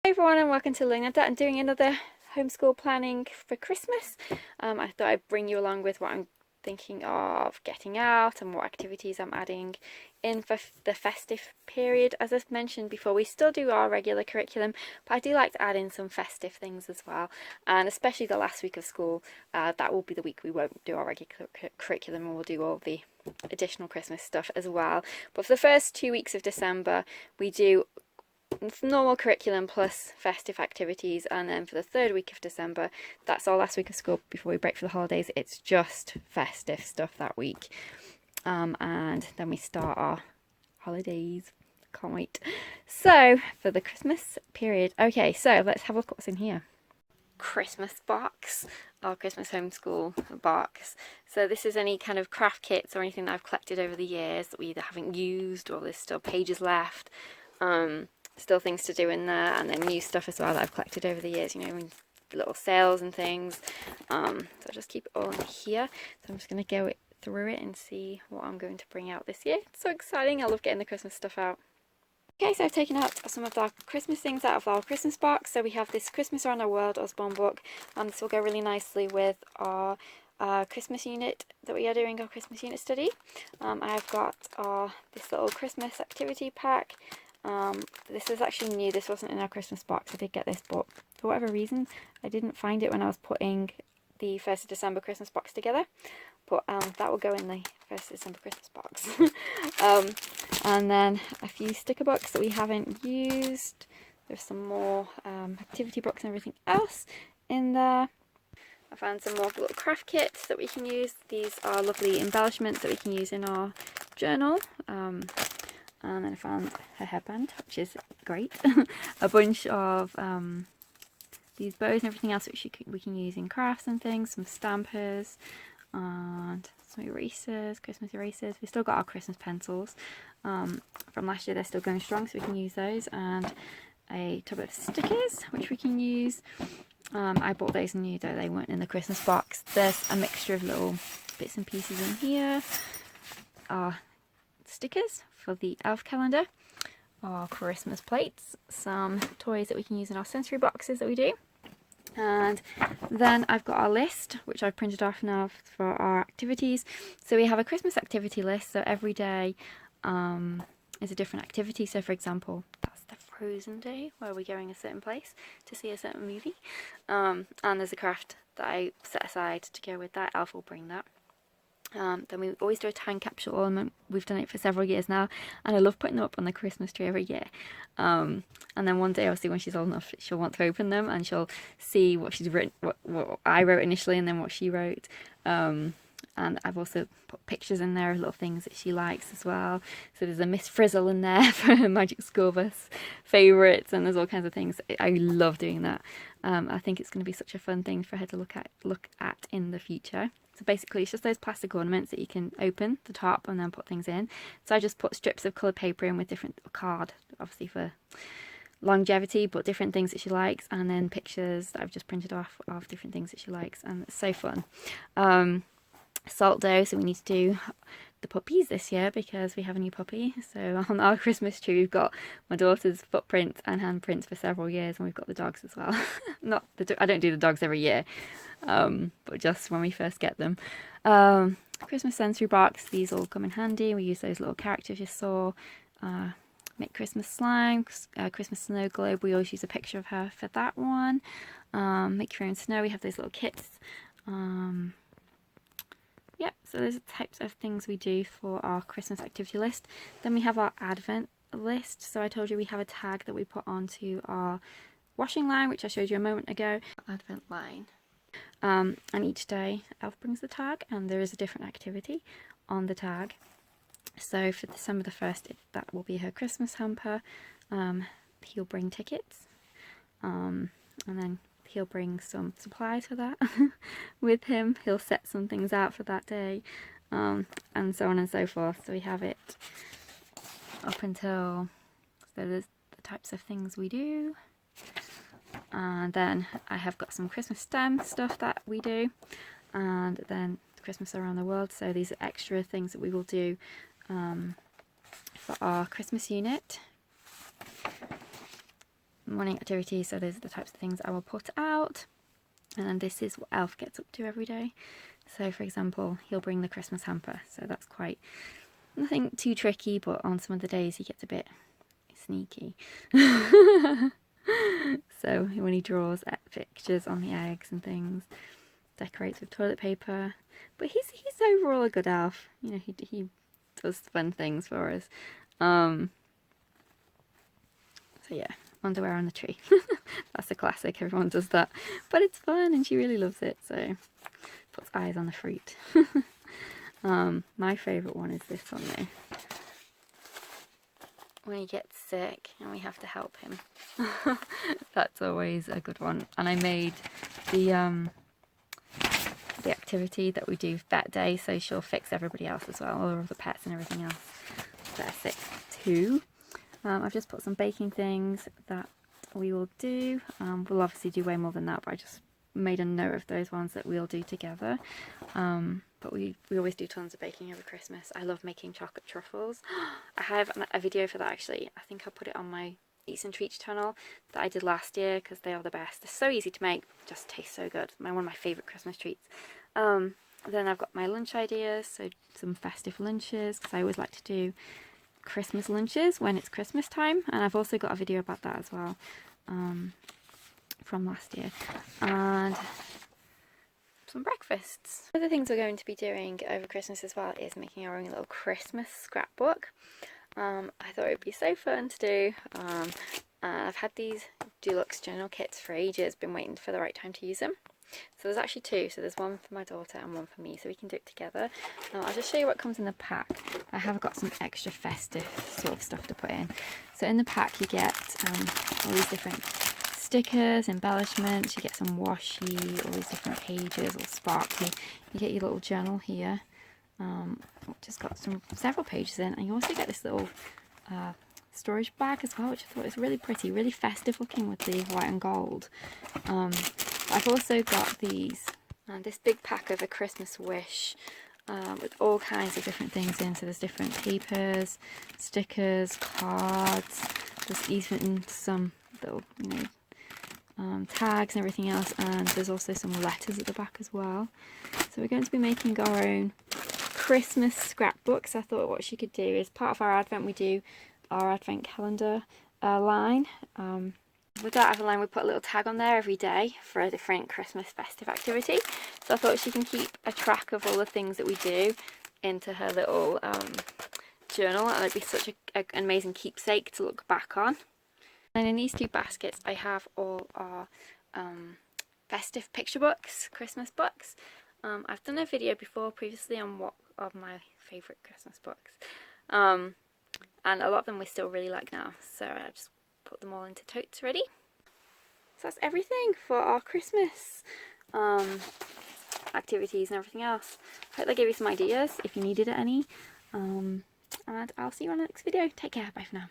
Hey everyone, and welcome to Learning That. I'm doing another homeschool planning for Christmas. I thought I'd bring you along with what I'm thinking of getting out and what activities I'm adding in for the festive period. As I've mentioned before, we still do our regular curriculum, but I do like to add in some festive things as well. And especially the last week of school, that will be the week we won't do our regular curriculum, and we'll do all the additional Christmas stuff as well. But for the first 2 weeks of December, we do normal curriculum plus festive activities, and then for the third week of December, that's our last week of school before we break for the holidays. It's just festive stuff that week, and then we start our holidays. Can't wait. So for the Christmas period, okay, so let's have a look what's in here. Christmas box, our Christmas homeschool box. So this is any kind of craft kits or anything that I've collected over the years that we either haven't used or there's still pages left. Still things to do in there, and then new stuff as well that I've collected over the years, you know, little sales and things. So I'll just keep it all in here. So I'm just going to go through it and see what I'm going to bring out this year. It's so exciting. I love getting the Christmas stuff out. Okay, so I've taken out some of our Christmas things out of our Christmas box. So we have this Christmas Around the World Osborne book, and this will go really nicely with our Christmas unit that we are doing, our Christmas unit study. I've got this little Christmas activity pack. This is actually new. This wasn't in our Christmas box. I did get this, but for whatever reason I didn't find it when I was putting the 1st of December Christmas box together, but that will go in the 1st of December Christmas box. And then a few sticker books that we haven't used. There's some more activity books and everything else in there. I found some more little craft kits that we can use. These are lovely embellishments that we can use in our journal. And then I found her headband, which is great. A bunch of these bows and everything else which we can use in crafts and things. Some stampers and some erasers, Christmas erasers. We've still got our Christmas pencils from last year. They're still going strong, so we can use those. And a tub of stickers, which we can use. I bought those new, though they weren't in the Christmas box. There's a mixture of little bits and pieces in here. Stickers for the elf calendar, our Christmas plates, some toys that we can use in our sensory boxes that we do, and then I've got our list which I've printed off now for our activities. So we have a Christmas activity list, so every day is a different activity. So for example, that's the Frozen Day where we're going a certain place to see a certain movie, and there's a craft that I set aside to go with that. Elf will bring that. Then we always do a time capsule ornament. We've done it for several years now, and I love putting them up on the Christmas tree every year. And then one day, obviously, when she's old enough, she'll want to open them and she'll see what she's written, what I wrote initially, and then what she wrote. And I've also put pictures in there of little things that she likes as well. So there's a Miss Frizzle in there for her Magic School Bus favourites, and there's all kinds of things. I love doing that. I think it's going to be such a fun thing for her to look at in the future. So basically it's just those plastic ornaments that you can open the top and then put things in. So I just put strips of coloured paper in with different card, obviously for longevity, but different things that she likes, and then pictures that I've just printed off of different things that she likes, and it's so fun. Salt dough, so we need to do the puppies this year because we have a new puppy. So on our Christmas tree we've got my daughter's footprints and handprints for several years, and we've got the dogs as well. I don't do the dogs every year, but just when we first get them. Christmas sensory box, these all come in handy. We use those little characters you saw. Make Christmas slang, Christmas snow globe, we always use a picture of her for that one. Make your own snow, we have those little kits. Yep, so those are the types of things we do for our Christmas activity list. Then we have our Advent list. So I told you we have a tag that we put onto our washing line, which I showed you a moment ago. Advent line. And each day Elf brings the tag, and there is a different activity on the tag. So for December the 1st, that will be her Christmas hamper. He'll bring tickets, and then he'll bring some supplies for that with him. He'll set some things out for that day, and so on and so forth. So we have it up until, so there's the types of things we do. And then I have got some Christmas stem stuff that we do, and then Christmas Around the World. So these are extra things that we will do for our Christmas unit. morning activities, so those are the types of things I will put out. And then this is what Elf gets up to every day. So for example, he'll bring the Christmas hamper, so that's quite nothing too tricky, but on some of the days he gets a bit sneaky. So when he draws pictures on the eggs and things, decorates with toilet paper, but he's overall a good elf. You know, he does fun things for us. So yeah, underwear on the tree. That's a classic, everyone does that, but it's fun and she really loves it, so puts eyes on the fruit. My favourite one is this one though, when he gets sick and we have to help him. That's always a good one. And I made the activity that we do vet day, so she'll fix everybody else as well, all of the pets and everything else that are sick too. I've just put some baking things that we will do. We'll obviously do way more than that, but I just made a note of those ones that we'll do together. But we always do tons of baking over Christmas. I love making chocolate truffles. I have a video for that actually. I think I'll put it on my Eats and Treats channel that I did last year, because they are the best. They're so easy to make, just taste so good. One of my favourite Christmas treats. Then I've got my lunch ideas, so some festive lunches, because I always like to do Christmas lunches when it's Christmas time, and I've also got a video about that as well, from last year. And some breakfasts. Other things we're going to be doing over Christmas as well is making our own little Christmas scrapbook. I thought it would be so fun to do. I've had these deluxe journal kits for ages, been waiting for the right time to use them. So there's actually two, so there's one for my daughter and one for me, so we can do it together. I'll just show you what comes in the pack. I have got some extra festive sort of stuff to put in. So in the pack you get all these different stickers, embellishments, you get some washi, all these different pages, all sparkly. You get your little journal here, which has got several pages in, and you also get this little storage bag as well, which I thought was really pretty, really festive looking with the white and gold. I've also got this big pack of a Christmas wish with all kinds of different things in. So there's different papers, stickers, cards, there's even some little, tags and everything else, and there's also some letters at the back as well. So we're going to be making our own Christmas scrapbooks. I thought what she could do is, part of our Advent, we do our Advent calendar line. With that Advent line, we put a little tag on there every day for a different Christmas festive activity. So I thought she can keep a track of all the things that we do into her little journal, and it'd be such an amazing keepsake to look back on. And in these two baskets I have all our festive picture books, Christmas books. I've done a video before previously on what are my favourite Christmas books, and a lot of them we still really like now, so I just put them all into totes ready. So that's everything for our Christmas activities and everything else. Hope that gave you some ideas if you needed any, and I'll see you on the next video. Take care, bye for now.